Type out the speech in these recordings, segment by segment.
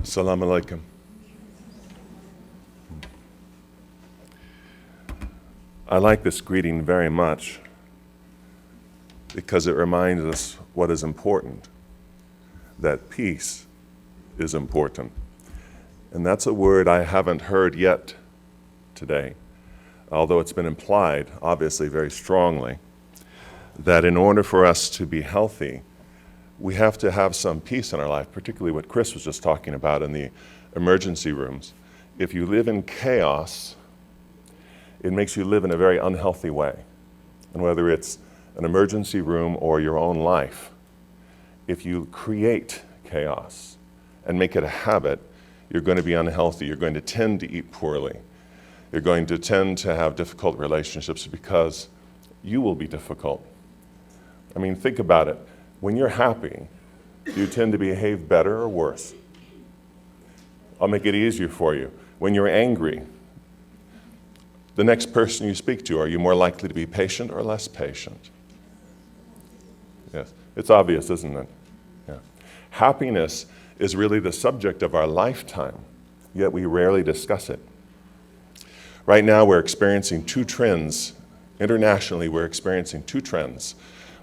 Assalamu alaikum. I like this greeting very much because it reminds us what is important, that peace is important. And that's a word I haven't heard yet today, although it's been implied, obviously very strongly, that in order for us to be healthy, we have to have some peace in our life, particularly what Chris was just talking about in the emergency rooms. If you live in chaos, it makes you live in a very unhealthy way. And whether it's an emergency room or your own life, if you create chaos and make it a habit, you're going to be unhealthy. You're going to tend to eat poorly. You're going to tend to have difficult relationships because you will be difficult. I mean, think about it. When you're happy, do you tend to behave better or worse? I'll make it easier for you. When you're angry, the next person you speak to, are you more likely to be patient or less patient? Yes, it's obvious, isn't it? Yeah. Happiness is really the subject of our lifetime, yet we rarely discuss it. Right now we're experiencing two trends. Internationally, we're experiencing two trends.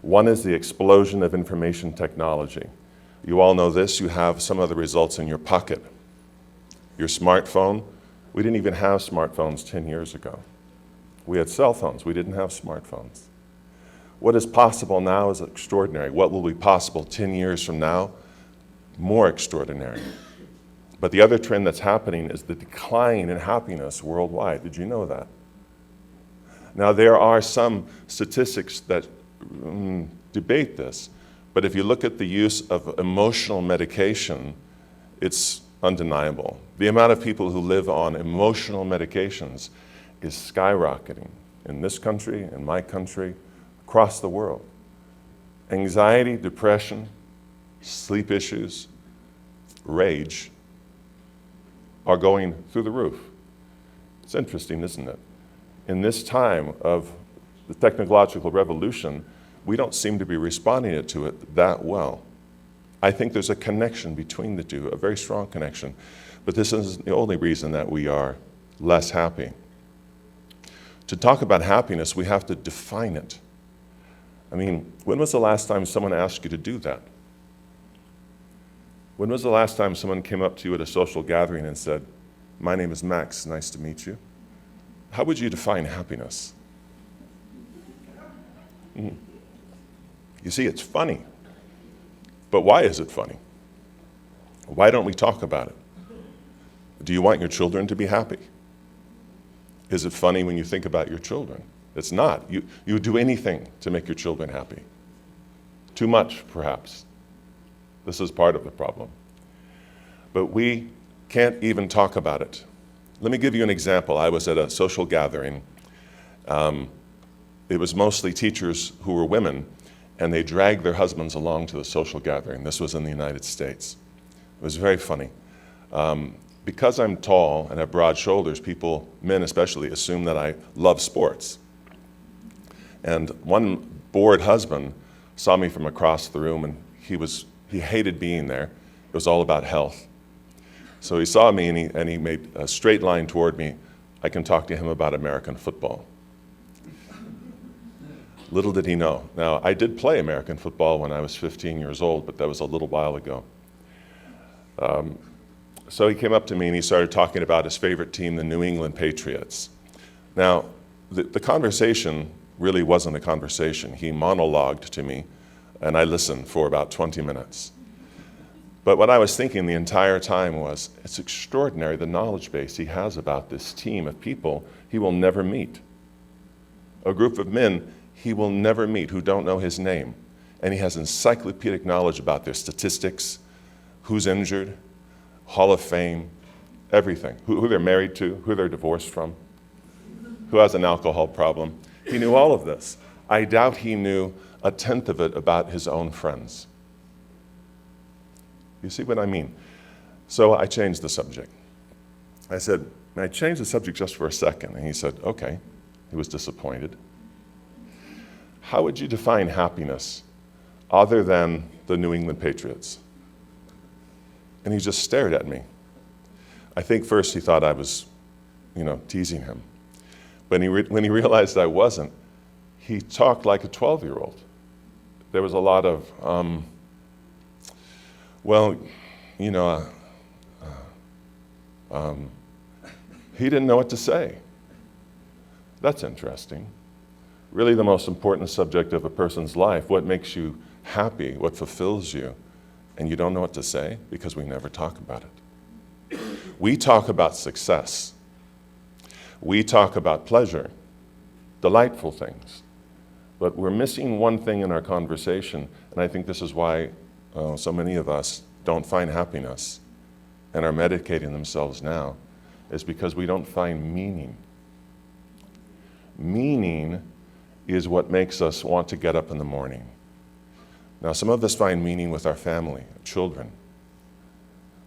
One is the explosion of information technology. You all know this, you have some of the results in your pocket. Your smartphone, we didn't even have smartphones 10 years ago. We had cell phones, we didn't have smartphones. What is possible now is extraordinary. What will be possible 10 years from now? More extraordinary. But the other trend that's happening is the decline in happiness worldwide. Did you know that? Now there are some statistics that debate this, but if you look at the use of emotional medication, it's undeniable. The amount of people who live on emotional medications is skyrocketing in this country, in my country, across the world. Anxiety, depression, sleep issues, rage are going through the roof. It's interesting, isn't it? In this time of the technological revolution, we don't seem to be responding to it that well. I think there's a connection between the two, a very strong connection, but this isn't the only reason that we are less happy. To talk about happiness, we have to define it. I mean, when was the last time someone asked you to do that? When was the last time someone came up to you at a social gathering and said, "My name is Max, nice to meet you"? How would you define happiness? You see, it's funny. But why is it funny? Why don't we talk about it? Do you want your children to be happy? Is it funny when you think about your children? It's not. You would do anything to make your children happy. Too much, perhaps. This is part of the problem. But we can't even talk about it. Let me give you an example. I was at a social gathering. It was mostly teachers who were women, and they dragged their husbands along to the social gathering. This was in the United States. It was very funny. Because I'm tall and have broad shoulders, people, men especially, assume that I love sports. And one bored husband saw me from across the room, and he hated being there. It was all about health. So he saw me, and he made a straight line toward me. I can talk to him about American football. Little did he know. Now, I did play American football when I was 15 years old, but that was a little while ago. So he came up to me and he started talking about his favorite team, the New England Patriots. Now, the conversation really wasn't a conversation. He monologued to me, and I listened for about 20 minutes. But what I was thinking the entire time was, it's extraordinary the knowledge base he has about this team of people he will never meet. A group of men he will never meet who don't know his name. And he has encyclopedic knowledge about their statistics, who's injured, Hall of Fame, everything, who they're married to, who they're divorced from, who has an alcohol problem. He knew all of this. I doubt he knew a tenth of it about his own friends. You see what I mean? So I changed the subject. I said, "May I change the subject just for a second?" And he said, "Okay." He was disappointed. How would you define happiness other than the New England Patriots? And he just stared at me. I think first he thought I was, teasing him. But when he realized I wasn't, he talked like a 12-year-old. There was a lot of, he didn't know what to say. That's interesting. Really the most important subject of a person's life, what makes you happy, what fulfills you, and you don't know what to say because we never talk about it. We talk about success. We talk about pleasure, delightful things. But we're missing one thing in our conversation, and I think this is why so many of us don't find happiness and are medicating themselves now, is because we don't find meaning. Meaning is what makes us want to get up in the morning. Now, some of us find meaning with our family, children.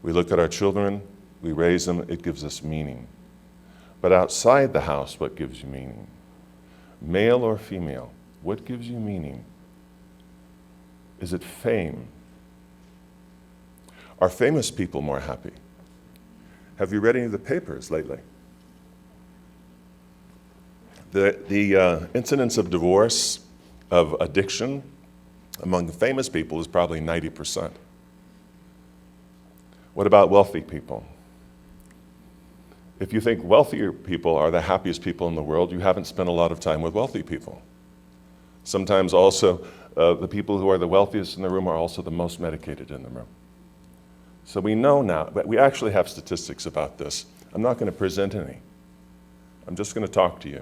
We look at our children, we raise them, it gives us meaning. But outside the house, what gives you meaning? Male or female, what gives you meaning? Is it fame? Are famous people more happy? Have you read any of the papers lately? The incidence of divorce, of addiction among famous people is probably 90%. What about wealthy people? If you think wealthier people are the happiest people in the world, you haven't spent a lot of time with wealthy people. Sometimes also, the people who are the wealthiest in the room are also the most medicated in the room. So we know now, but we actually have statistics about this. I'm not going to present any. I'm just going to talk to you.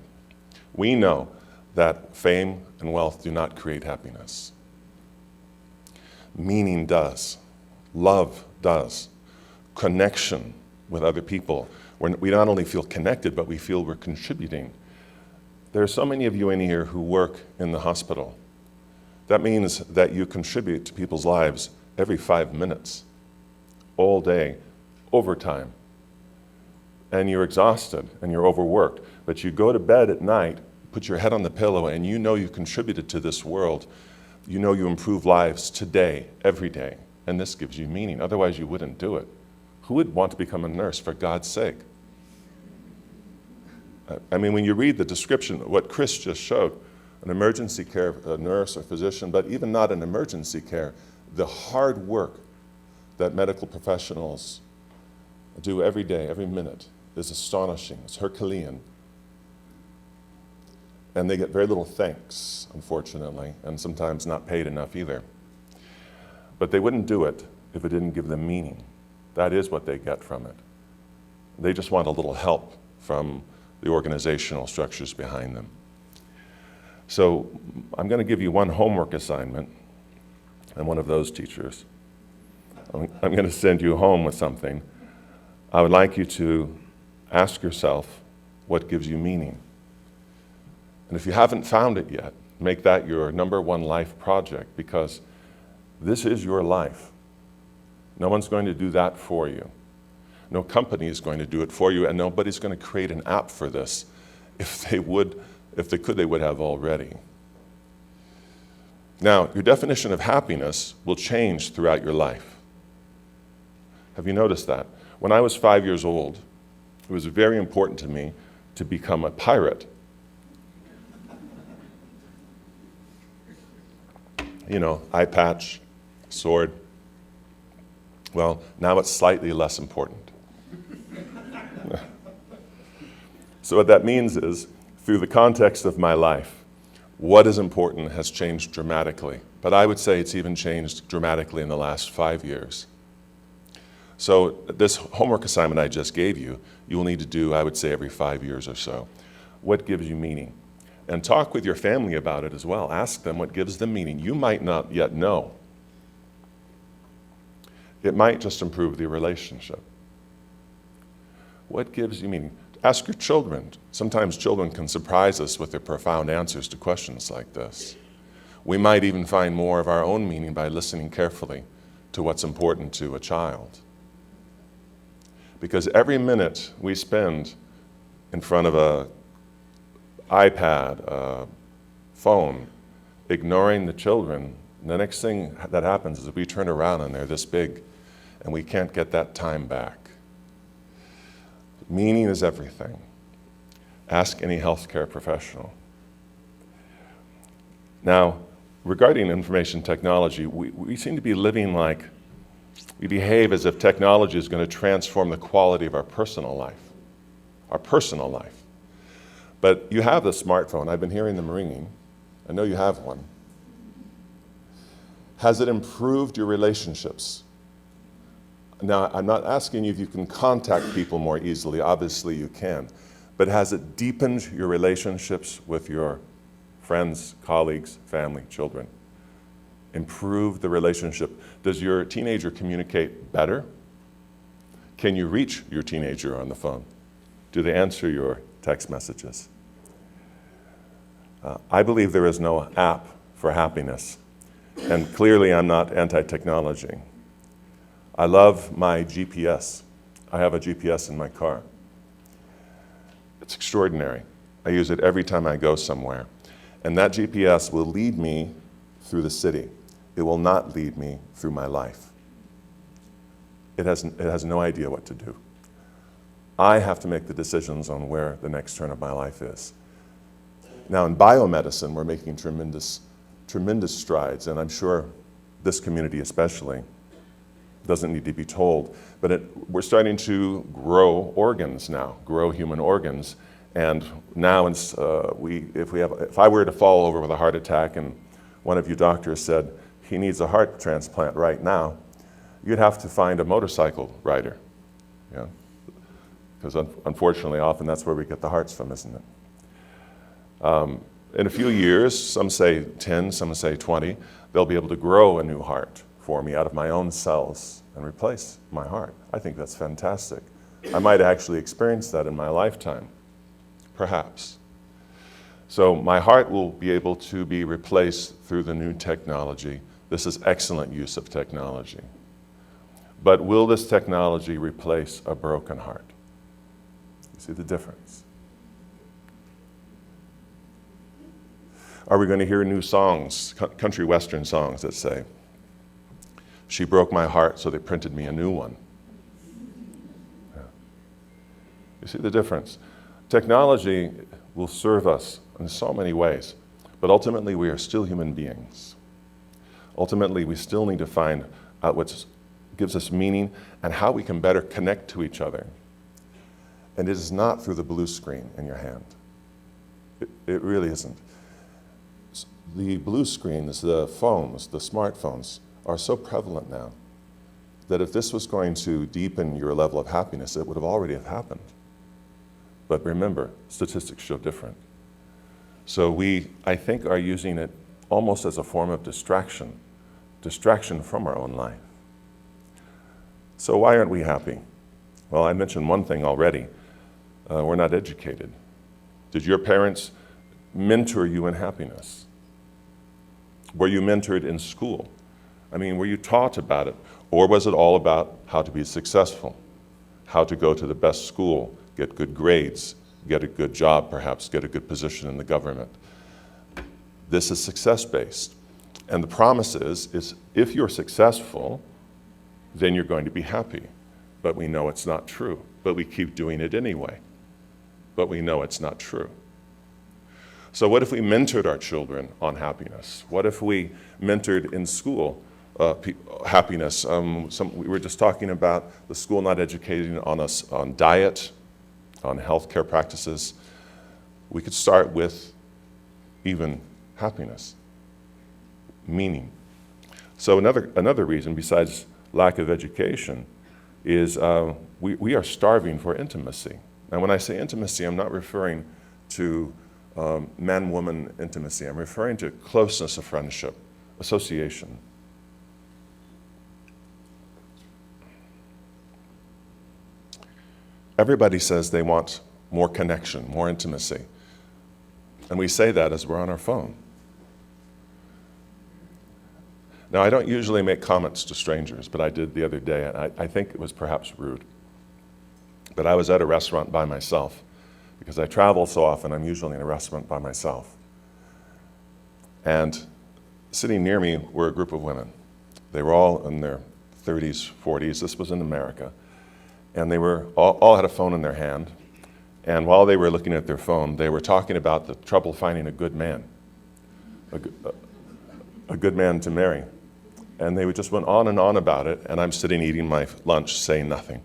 We know that fame and wealth do not create happiness. Meaning does. Love does. Connection with other people. We not only feel connected, but we feel we're contributing. There are so many of you in here who work in the hospital. That means that you contribute to people's lives every 5 minutes, all day, overtime. And you're exhausted and you're overworked. But you go to bed at night, put your head on the pillow, and you know you contributed to this world. You know you improve lives today, every day. And this gives you meaning. Otherwise, you wouldn't do it. Who would want to become a nurse, for God's sake? I mean, when you read the description, what Chris just showed, an emergency care nurse or physician, but even not an emergency care, the hard work that medical professionals do every day, every minute, is astonishing. It's Herculean. And they get very little thanks, unfortunately, and sometimes not paid enough either. But they wouldn't do it if it didn't give them meaning. That is what they get from it. They just want a little help from the organizational structures behind them. So I'm going to give you one homework assignment. I'm one of those teachers. I'm going to send you home with something. I would like you to ask yourself what gives you meaning. And if you haven't found it yet, make that your number one life project, because this is your life. No one's going to do that for you. No company is going to do it for you, and nobody's going to create an app for this. If they could, they would have already. Now, your definition of happiness will change throughout your life. Have you noticed that? When I was 5 years old, it was very important to me to become a pirate. You know, eye patch, sword. Well, now it's slightly less important. So what that means is, through the context of my life, what is important has changed dramatically. But I would say it's even changed dramatically in the last 5 years. So this homework assignment I just gave you, you will need to do, I would say, every 5 years or so. What gives you meaning? And talk with your family about it as well. Ask them what gives them meaning. You might not yet know. It might just improve the relationship. What gives you meaning? Ask your children. Sometimes children can surprise us with their profound answers to questions like this. We might even find more of our own meaning by listening carefully to what's important to a child. Because every minute we spend in front of a iPad, a phone, ignoring the children, the next thing that happens is we turn around and they're this big, and we can't get that time back. Meaning is everything. Ask any healthcare professional. Now, regarding information technology, we seem to be living like we behave as if technology is going to transform the quality of our personal life. Our personal life. But you have the smartphone. I've been hearing them ringing. I know you have one. Has it improved your relationships? Now, I'm not asking you if you can contact people more easily. Obviously, you can. But has it deepened your relationships with your friends, colleagues, family, children? Improved the relationship? Does your teenager communicate better? Can you reach your teenager on the phone? Do they answer your text messages? I believe there is no app for happiness. And clearly, I'm not anti-technology. I love my GPS. I have a GPS in my car. It's extraordinary. I use it every time I go somewhere. And that GPS will lead me through the city. It will not lead me through my life. It has no idea what to do. I have to make the decisions on where the next turn of my life is. Now, in biomedicine, we're making tremendous strides, and I'm sure this community especially doesn't need to be told, but we're starting to grow organs now, grow human organs, and now if I were to fall over with a heart attack and one of you doctors said he needs a heart transplant right now, you'd have to find a motorcycle rider, yeah? Because unfortunately, often that's where we get the hearts from, isn't it? In a few years, some say 10, some say 20, they'll be able to grow a new heart for me out of my own cells and replace my heart. I think that's fantastic. I might actually experience that in my lifetime, perhaps. So my heart will be able to be replaced through the new technology. This is excellent use of technology. But will this technology replace a broken heart? You see the difference? Are we going to hear new songs, country western songs that say, "She broke my heart, so they printed me a new one"? Yeah. You see the difference? Technology will serve us in so many ways, but ultimately we are still human beings. Ultimately, we still need to find out what gives us meaning and how we can better connect to each other. And it is not through the blue screen in your hand. It really isn't. The blue screens, the phones, the smartphones are so prevalent now that if this was going to deepen your level of happiness, it would have already have happened. But remember, statistics show different. So we, I think, are using it almost as a form of distraction from our own life. So why aren't we happy? Well, I mentioned one thing already. We're not educated. Did your parents mentor you in happiness? Were you mentored in school? I mean, were you taught about it? Or was it all about how to be successful? How to go to the best school, get good grades, get a good job perhaps, get a good position in the government? This is success-based. And the promise is if you're successful, then you're going to be happy. But we know it's not true. But we keep doing it anyway. But we know it's not true. So what if we mentored our children on happiness? What if we mentored in school happiness? We were just talking about the school not educating on us on diet, on healthcare practices. We could start with even happiness, meaning. So another reason besides lack of education is we are starving for intimacy. And when I say intimacy, I'm not referring to man-woman intimacy. I'm referring to closeness of friendship, association. Everybody says they want more connection, more intimacy. And we say that as we're on our phone. Now, I don't usually make comments to strangers, but I did the other day, and I think it was perhaps rude. But I was at a restaurant by myself. Because I travel so often, I'm usually in a restaurant by myself. And sitting near me were a group of women. They were all in their 30s, 40s. This was in America. And they were all had a phone in their hand. And while they were looking at their phone, they were talking about the trouble finding a good man, a good man to marry. And they just went on and on about it, and I'm sitting eating my lunch saying nothing.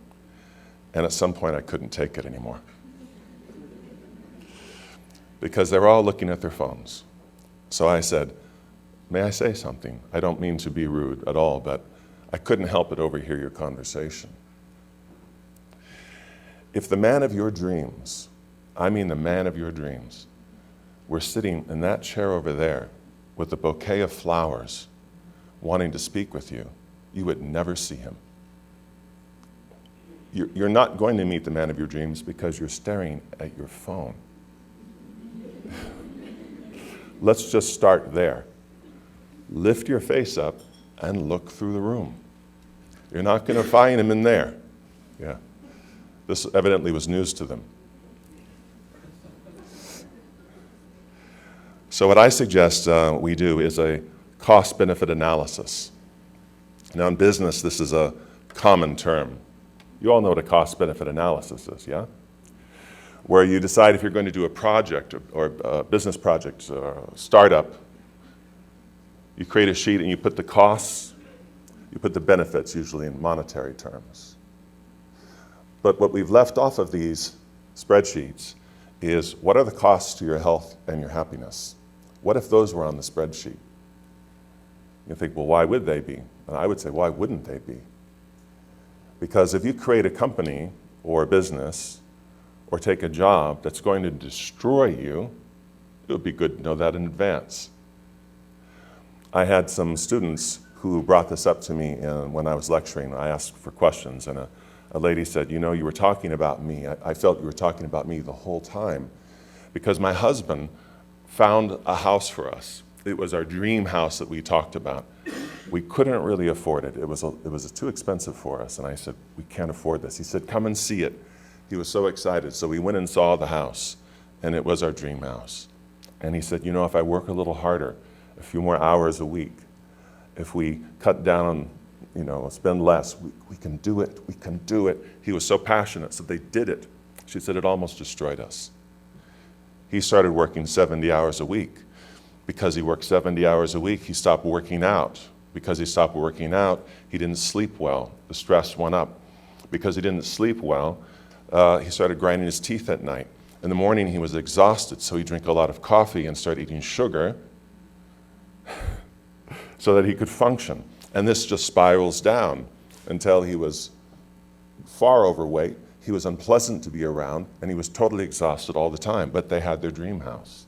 And at some point I couldn't take it anymore. Because they were all looking at their phones. So I said, may I say something? I don't mean to be rude at all, but I couldn't help but overhear your conversation. If the man of your dreams, I mean the man of your dreams, were sitting in that chair over there with a bouquet of flowers wanting to speak with you, you would never see him. You're not going to meet the man of your dreams because you're staring at your phone. Let's just start there. Lift your face up and look through the room. You're not going to find him in there. Yeah. This evidently was news to them. So what I suggest we do is a cost-benefit analysis. Now in business, this is a common term. You all know what a cost-benefit analysis is, yeah? Where you decide if you're going to do a project or a business project or a startup. You create a sheet and you put the costs, you put the benefits, usually in monetary terms. But what we've left off of these spreadsheets is what are the costs to your health and your happiness? What if those were on the spreadsheet? You think, well, why would they be? And I would say, why wouldn't they be? Because if you create a company or a business or take a job that's going to destroy you, it would be good to know that in advance. I had some students who brought this up to me when I was lecturing. I asked for questions, and a lady said, you know, you were talking about me. I felt you were talking about me the whole time because my husband found a house for us. It was our dream house that we talked about. We couldn't really afford it. It was too expensive for us. And I said, we can't afford this. He said, come and see it. He was so excited. So we went and saw the house, and it was our dream house. And he said, you know, if I work a little harder, a few more hours a week, if we cut down, you know, spend less, we can do it, we can do it. He was so passionate, so they did it. She said it almost destroyed us. He started working 70 hours a week. Because he worked 70 hours a week, he stopped working out. Because he stopped working out, he didn't sleep well. The stress went up. Because he didn't sleep well, he started grinding his teeth at night. In the morning, he was exhausted, so he drank a lot of coffee and started eating sugar so that he could function. And this just spirals down until he was far overweight. He was unpleasant to be around, and he was totally exhausted all the time. But they had their dream house.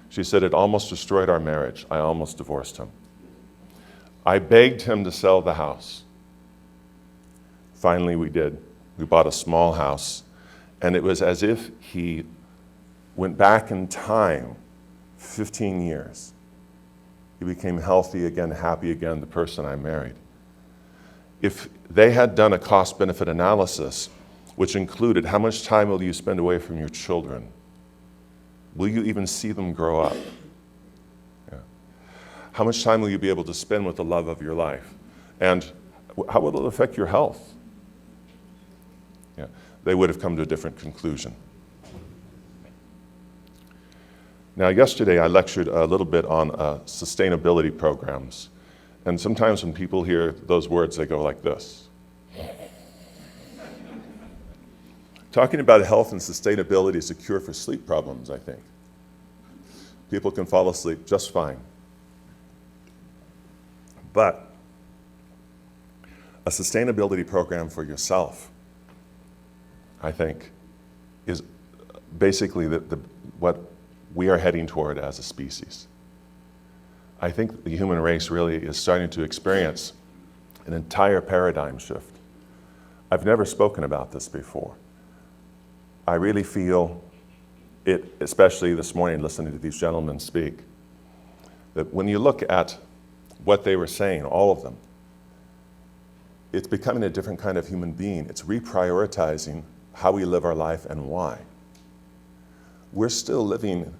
She said, it almost destroyed our marriage. I almost divorced him. I begged him to sell the house. Finally, we did. We bought a small house, and it was as if he went back in time 15 years. He became healthy again, happy again, the person I married. If they had done a cost-benefit analysis, which included how much time will you spend away from your children? Will you even see them grow up? Yeah. How much time will you be able to spend with the love of your life? And how will it affect your health? Yeah. They would have come to a different conclusion. Now, yesterday I lectured a little bit on sustainability programs. And sometimes when people hear those words, they go like this. Talking about health and sustainability is a cure for sleep problems, I think. People can fall asleep just fine. But a sustainability program for yourself, I think, is basically what we are heading toward as a species. I think the human race really is starting to experience an entire paradigm shift. I've never spoken about this before. I really feel it, especially this morning listening to these gentlemen speak, that when you look at what they were saying, all of them, it's becoming a different kind of human being. It's reprioritizing how we live our life and why. We're still living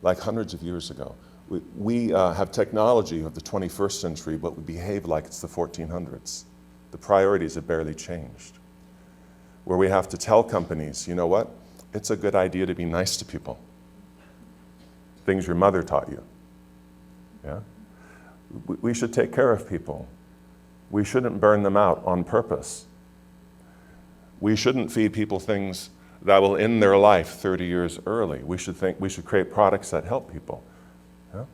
like hundreds of years ago. We have technology of the 21st century, but we behave like it's the 1400s. The priorities have barely changed. Where we have to tell companies, you know what? It's a good idea to be nice to people. Things your mother taught you. Yeah? We should take care of people. We shouldn't burn them out on purpose. We shouldn't feed people things that will end their life 30 years early. We should create products that help people. Yeah?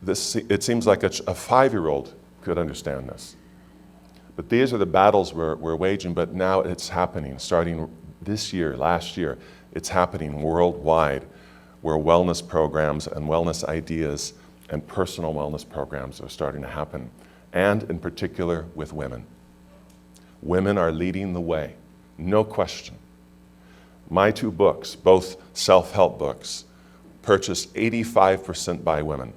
It seems like a 5-year-old could understand this. But these are the battles we're waging, but now it's happening. Starting this year, last year, it's happening worldwide, where wellness programs and wellness ideas and personal wellness programs are starting to happen, and in particular with women. Women are leading the way, no question. My 2 books, both self-help books, purchased 85% by women.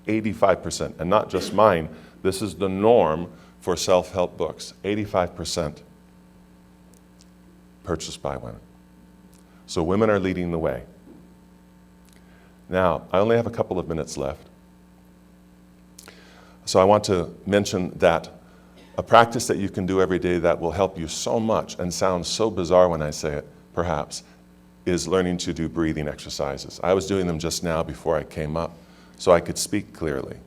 85%, and not just mine. This is the norm for self-help books. 85% purchased by women. So women are leading the way. Now, I only have a couple of minutes left. So I want to mention that a practice that you can do every day that will help you so much, and sounds so bizarre when I say it, perhaps, is learning to do breathing exercises. I was doing them just now before I came up, so I could speak clearly.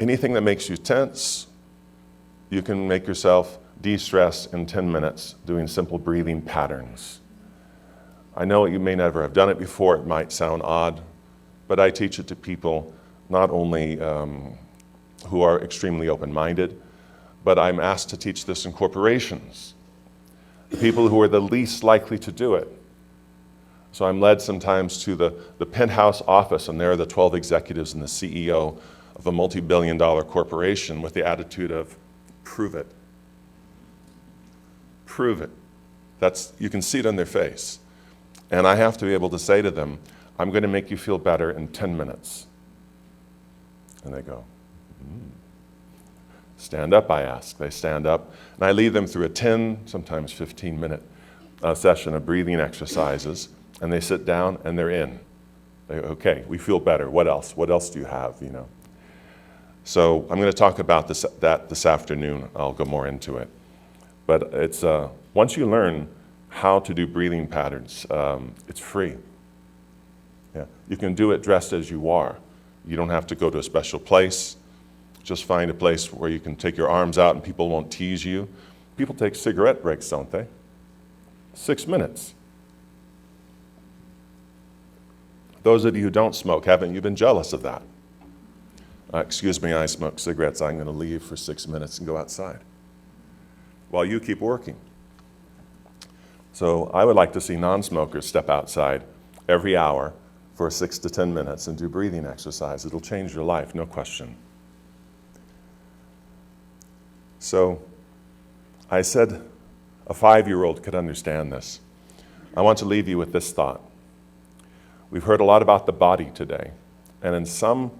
Anything that makes you tense, you can make yourself de-stress in 10 minutes doing simple breathing patterns. I know you may never have done it before, it might sound odd, but I teach it to people not only who are extremely open-minded, but I'm asked to teach this in corporations, the people who are the least likely to do it. So I'm led sometimes to the penthouse office, and there are the 12 executives and the CEO of a multi-billion-dollar corporation with the attitude of, prove it. Prove it. You can see it on their face. And I have to be able to say to them, I'm going to make you feel better in 10 minutes. And they go, Stand up, I ask. They stand up, and I lead them through a 10, sometimes 15-minute session of breathing exercises, and they sit down and they're in. Okay, we feel better. What else? What else do you have, So I'm going to talk about that this afternoon. I'll go more into it. But it's once you learn how to do breathing patterns, it's free. Yeah. You can do it dressed as you are. You don't have to go to a special place. Just find a place where you can take your arms out and people won't tease you. People take cigarette breaks, don't they? 6 minutes. Those of you who don't smoke, haven't you been jealous of that? Excuse me, I smoke cigarettes. I'm going to leave for 6 minutes and go outside while you keep working. So I would like to see non-smokers step outside every hour for 6 to 10 minutes and do breathing exercise. It'll change your life, no question. So I said a 5-year-old could understand this. I want to leave you with this thought. We've heard a lot about the body today, and in some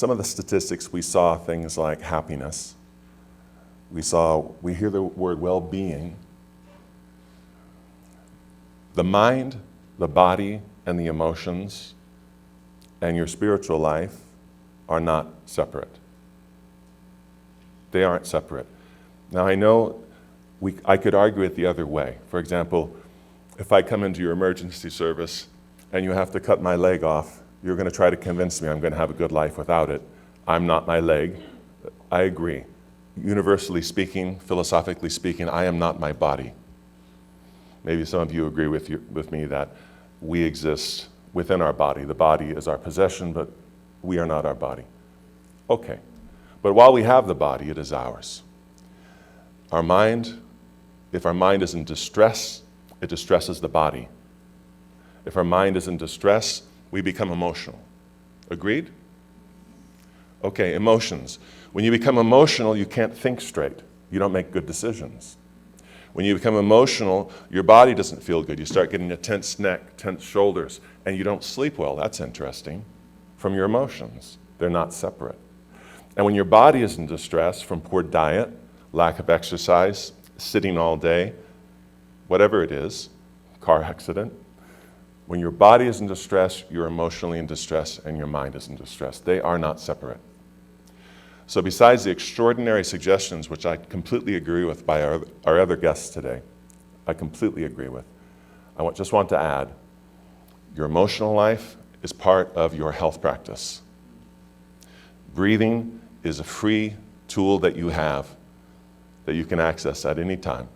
of the statistics we saw things like happiness. We hear the word well-being. The mind, the body, and the emotions and your spiritual life are not separate. They aren't separate. Now I know I could argue it the other way. For example, if I come into your emergency service and you have to cut my leg off, you're going to try to convince me I'm going to have a good life without it. I'm not my leg. I agree. Universally speaking, philosophically speaking, I am not my body. Maybe some of you agree with me that we exist within our body. The body is our possession, but we are not our body. Okay. But while we have the body, it is ours. Our mind, if our mind is in distress, it distresses the body. If our mind is in distress, we become emotional. Agreed? Okay, emotions. When you become emotional, you can't think straight. You don't make good decisions. When you become emotional, your body doesn't feel good. You start getting a tense neck, tense shoulders, and you don't sleep well. That's interesting. From your emotions. They're not separate. And when your body is in distress from poor diet, lack of exercise, sitting all day, whatever it is, car accident, when your body is in distress, you're emotionally in distress, and your mind is in distress. They are not separate. So besides the extraordinary suggestions, which I completely agree with by our other guests today, I completely agree with, just want to add, your emotional life is part of your health practice. Breathing is a free tool that you have that you can access at any time.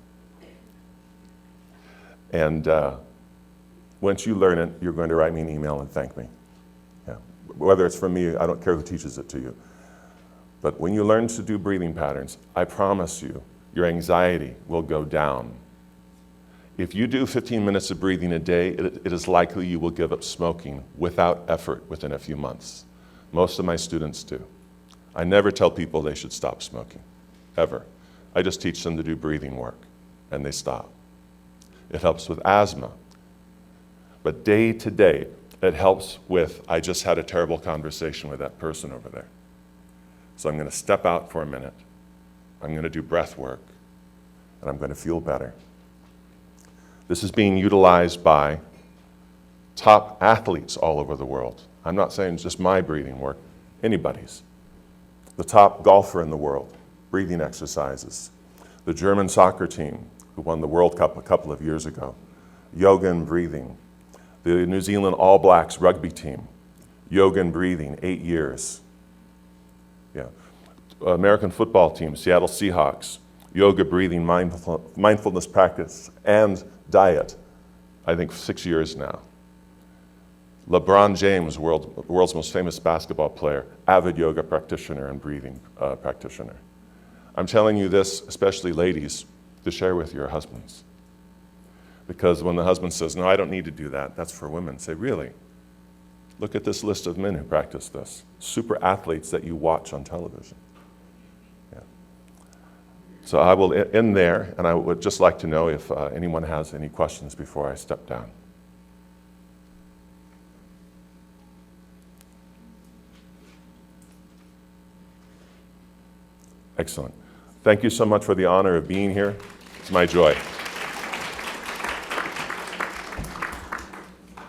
And once you learn it, you're going to write me an email and thank me. Yeah. Whether it's from me, I don't care who teaches it to you. But when you learn to do breathing patterns, I promise you, your anxiety will go down. If you do 15 minutes of breathing a day, it is likely you will give up smoking without effort within a few months. Most of my students do. I never tell people they should stop smoking, ever. I just teach them to do breathing work, and they stop. It helps with asthma. But day to day, it helps with, I just had a terrible conversation with that person over there. So I'm going to step out for a minute. I'm going to do breath work, and I'm going to feel better. This is being utilized by top athletes all over the world. I'm not saying just my breathing work, anybody's. The top golfer in the world, breathing exercises. The German soccer team, who won the World Cup a couple of years ago, yoga and breathing. The New Zealand All Blacks rugby team, yoga and breathing, 8 years. Yeah. American football team, Seattle Seahawks, yoga, breathing, mindfulness practice, and diet, I think 6 years now. LeBron James, world's most famous basketball player, avid yoga practitioner and breathing practitioner. I'm telling you this, especially ladies, to share with your husbands. Because when the husband says, no, I don't need to do that, that's for women, say, really? Look at this list of men who practice this. Super athletes that you watch on television. Yeah. So I will end there, and I would just like to know if anyone has any questions before I step down. Excellent. Thank you so much for the honor of being here. It's my joy.